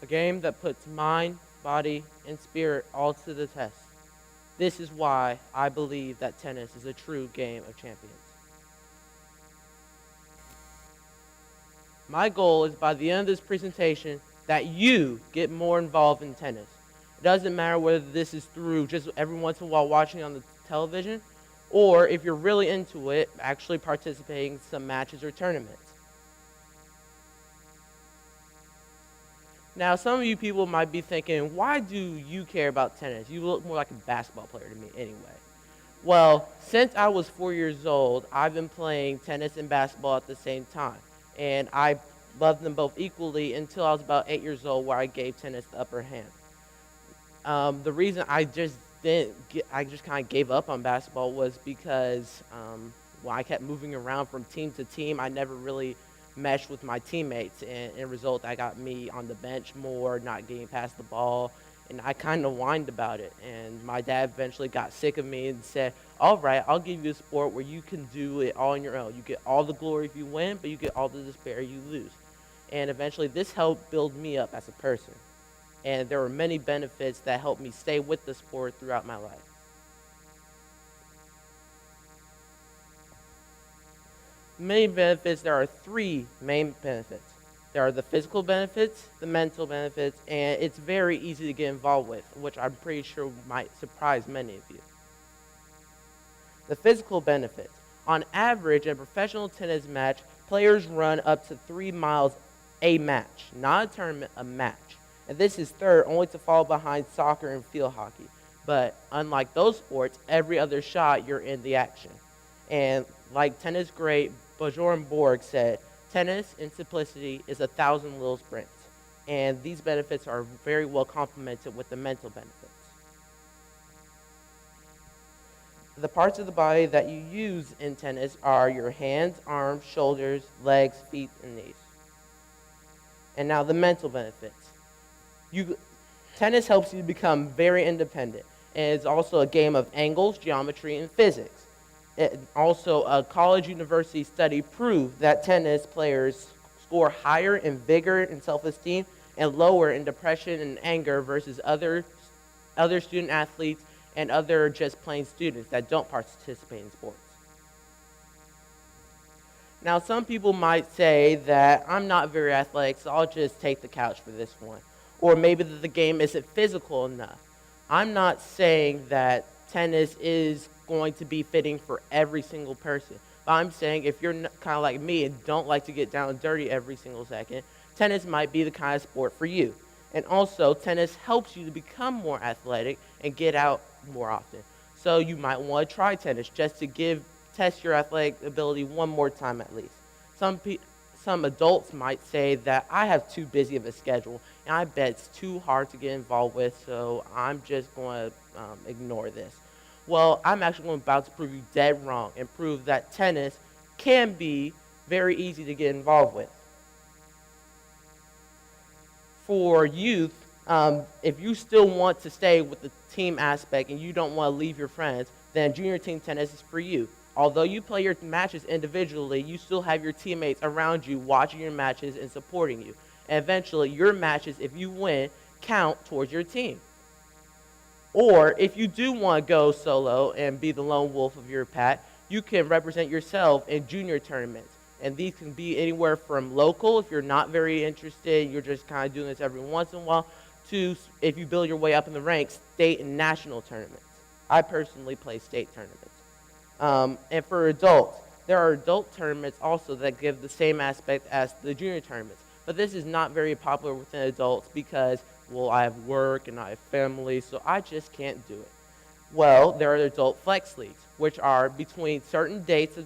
a game that puts mind, body, and spirit all to the test. This is why I believe that tennis is a true game of champions. My goal is by the end of this presentation that you get more involved in tennis. It doesn't matter whether this is through just every once in a while watching on the television, or if you're really into it, actually participating in some matches or tournaments. Now, some of you people might be thinking, why do you care about tennis? You look more like a basketball player to me anyway. Well, since I was 4 years old, I've been playing tennis and basketball at the same time. And I loved them both equally until I was about 8 years old, where I gave tennis the upper hand. The reason I just kind of gave up on basketball was because I kept moving around from team to team. I never really meshed with my teammates, and in result, that got me on the bench more, not getting past the ball, and I kind of whined about it. And my dad eventually got sick of me and said, all right, I'll give you a sport where you can do it all on your own. You get all the glory if you win, but you get all the despair if you lose. And eventually, this helped build me up as a person. And there were many benefits that helped me stay with the sport throughout my life. Main benefits, there are three main benefits. There are the physical benefits, the mental benefits, and it's very easy to get involved with, which I'm pretty sure might surprise many of you. The physical benefits. On average, in a professional tennis match, players run up to 3 miles a match, not a tournament, a match. And this is third only to fall behind soccer and field hockey. But unlike those sports, every other shot you're in the action. And like tennis great Bjorn Borg said, tennis in simplicity is 1,000 little sprints. And these benefits are very well complemented with the mental benefits. The parts of the body that you use in tennis are your hands, arms, shoulders, legs, feet, and knees. And now the mental benefits. Tennis helps you to become very independent, and it's also a game of angles, geometry, and physics. Also, a college university study proved that tennis players score higher in vigor and self-esteem and lower in depression and anger versus other student athletes and other just plain students that don't participate in sports. Now, some people might say that I'm not very athletic, so I'll just take the couch for this one. Or maybe that the game isn't physical enough. I'm not saying that tennis is going to be fitting for every single person. But I'm saying if you're kind of like me and don't like to get down and dirty every single second, tennis might be the kind of sport for you. And also, tennis helps you to become more athletic and get out more often. So you might want to try tennis just to test your athletic ability one more time at least. Some adults might say that I have too busy of a schedule, and I bet it's too hard to get involved with, so I'm just going to ignore this. Well, I'm actually about to prove you dead wrong and prove that tennis can be very easy to get involved with. For youth, if you still want to stay with the team aspect and you don't want to leave your friends, then junior team tennis is for you. Although you play your matches individually, you still have your teammates around you watching your matches and supporting you. And eventually, your matches, if you win, count towards your team. Or if you do want to go solo and be the lone wolf of your pack, you can represent yourself in junior tournaments. And these can be anywhere from local, if you're not very interested, you're just kind of doing this every once in a while, to, if you build your way up in the ranks, state and national tournaments. I personally play state tournaments. And for adults, there are adult tournaments also that give the same aspect as the junior tournaments. But this is not very popular within adults because, well, I have work and I have family, so I just can't do it. Well, there are adult flex leagues, which are between certain dates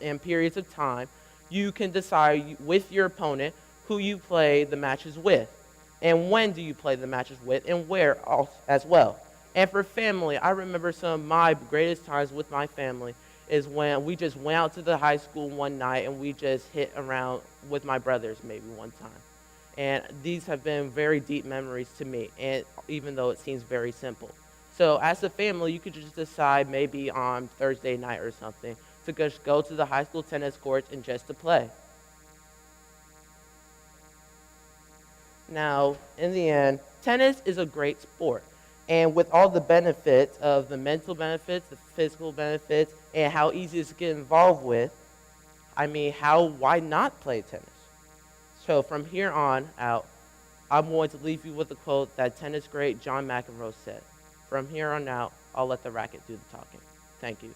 and periods of time. You can decide with your opponent who you play the matches with, and when do you play the matches with, and where as well. And for family, I remember some of my greatest times with my family is when we just went out to the high school one night and we just hit around with my brothers maybe one time. And these have been very deep memories to me, and even though it seems very simple. So as a family, you could just decide maybe on Thursday night or something to just go to the high school tennis courts and just to play. Now, in the end, tennis is a great sport. And with all the benefits of the mental benefits, the physical benefits, and how easy it is to get involved with, I mean, why not play tennis? So from here on out, I'm going to leave you with a quote that tennis great John McEnroe said. From here on out, I'll let the racket do the talking. Thank you.